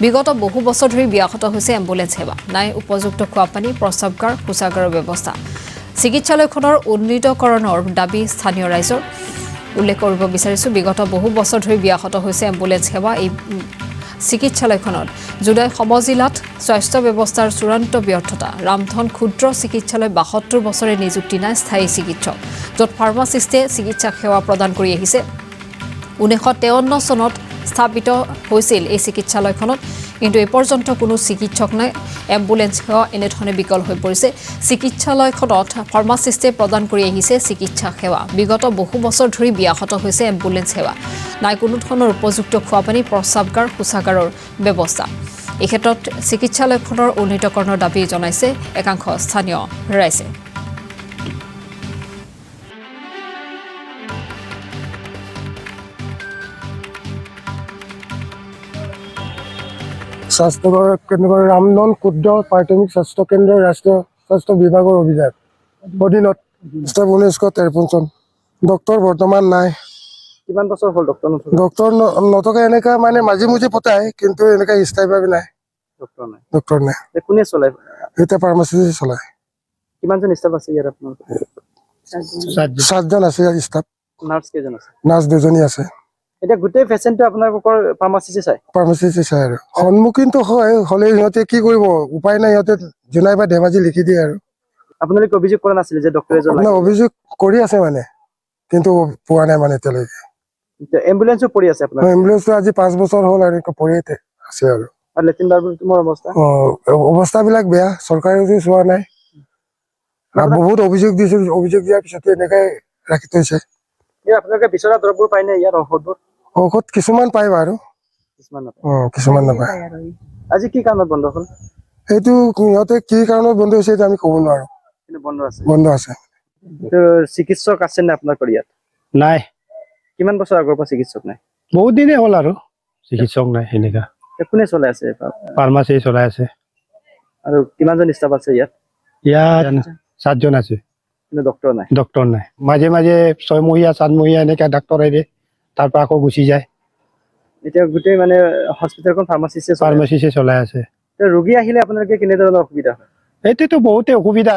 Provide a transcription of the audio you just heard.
বিগত বহু বছৰ ধৰি ব্যাহত হৈছে এম্বুলেন্স সেৱা নাই উপযুক্ত খোৱাপানী প্ৰস্ৰাৱগাৰ শৌচাগাৰৰ ব্যৱস্থা চিকিৎসালয়খনৰ উন্নীতকৰণৰ দাবী স্থানীয় ৰাইজৰ উল্লেখ কৰিব বিচাৰিছো বিগত বহু বছৰ ধৰি ব্যাহত হৈছে এম্বুলেন্স সেৱা এই চিকিৎসালয়খনত জুলাই সমজিলাত স্বাস্থ্য ব্যৱস্থাৰ চূড়ান্ত ব্যৰ্থতা ৰামধন ক্ষুদ্ৰ চিকিৎসালয় ৭২ বছৰে নিযুক্তি নাই স্থায়ী চিকিৎসক য'ত ফাৰ্মাচিষ্টে চিকিৎসা সেৱা প্ৰদান কৰি আহিছে ১৯৫৩ চনত স্থাপিত হৈছিল এই চিকিৎসালয়খনত কিন্তু এই পৰ্যন্ত কোনো চিকিৎসক নাই এম্বুলেন্স সেৱা এনেধৰণে বিকল হৈ পৰিছে চিকিৎসালয়খনত ফাৰ্মাচিষ্টে প্ৰদান কৰি আহিছে চিকিৎসা সেৱা বিগত বহু বছৰ ধৰি ব্যাহত হৈছে এম্বুলেন্স সেৱা নাই কোনো ধৰণৰ উপযুক্ত খোৱাপানী প্ৰস্ৰাৱগাৰ শৌচাগাৰৰ ব্যৱস্থা এই ক্ষেত্ৰত চিকিৎসালয়খনৰ উন্নীতকৰণৰ দাবী জনাইছে একাংশ স্থানীয় ৰাইজে স্বাস্থ্য কেন্দ্ৰ ৰামধন ক্ষুদ্ৰ প্ৰাথমিক স্বাস্থ্য কেন্দ্ৰ ৰাষ্ট্ৰীয় স্বাস্থ্য বিভাগৰ অভিযান অধীনত 1953 চন ডক্টৰ বৰ্তমান নাই কিমান বছৰ হ'ল ডক্টৰ নথকা এনেকা মানে মাজে মুজি পতাই কিন্তু এনেকা স্থায়ীভাৱে নাই ডক্টৰ নাই কোনে চলায় এতিয়া ফাৰ্মাচিষ্ট চলায় কিমানজন ষ্টাফ আছে ইয়াত আপোনাৰ 7জন আছে ষ্টাফ নাৰ্ছ কেইজন আছে নাৰ্ছ 2জনী আছে এতিয়া গোটেই পেচেণ্টটো আপোনালোকৰ ফাৰ্মাচিষ্টে চাই ফাৰ্মাচিষ্ট চাই আৰু সন্মুখীনতো হয় হ'লে সিহঁতে কি কৰিব উপায় নাই সিহঁতে জোনাই বা ধেমাজি লিখি দিয়ে আৰু আপোনালোকে অভিযোগ কৰা নাছিলে যে ডক্টৰ এজন আপোনাৰ অভিযোগ কৰি আছে মানে কিন্তু পোৱা নাই মানে এতিয়ালৈকে এম্বুলেন্সো পৰি আছে আপোনাৰ এম্বুলেন্সটো আজি 5 বছৰ হ'ল আৰু পৰি আছে আৰু লেট্ৰিন বাথৰুমৰ অৱস্থা অৱস্থাবিলাক বেয়া চৰকাৰে যদি চোৱা নাই বহুত অভিযোগ দিছিল অভিযোগ দিয়াৰ পিছতে এনেকৈ ৰাখি থৈছে আপোনালোকে বিচৰা দৰৱবোৰ পায় নে ইয়াত ঔষধ কিছুমান পায় বাৰু কিছুমান নাপায় আজি কি কাৰণত বন্ধ হ'ল সেইটো সিহঁতে কি কাৰণত বন্ধ হৈছে সেইটো আমি ক'ব নোৱাৰো কিন্তু বন্ধ আছে চিকিৎসক আছে নে আপোনালোকৰ ইয়াত নাই কিমান বছৰ আগৰ পৰা চিকিৎসক নাই বহুত দিনেই হ'ল আৰু চিকিৎসক নাই সেনেকা কোনে চলাই আছে ফাৰ্মাচী চলাই আছে আৰু কিমানজন ষ্টাফ আছে ইয়াত 7জন আছে কিন্তু ডক্টৰ নাই ডক্টৰ নাই মাজে মাজে 6 মহীয়া 7 মহীয়া এনেকা ডাক্তৰ আহে তাৰ পৰা আকৌ গুচি যায় এতিয়া গোটেই মানে হস্পিটেলখন ফাৰ্মাচিষ্টে চলাই আছে ৰোগী আহিলে আপোনালোকে কেনেধৰণৰ অসুবিধা হয় সেইটোতো বহুতে অসুবিধা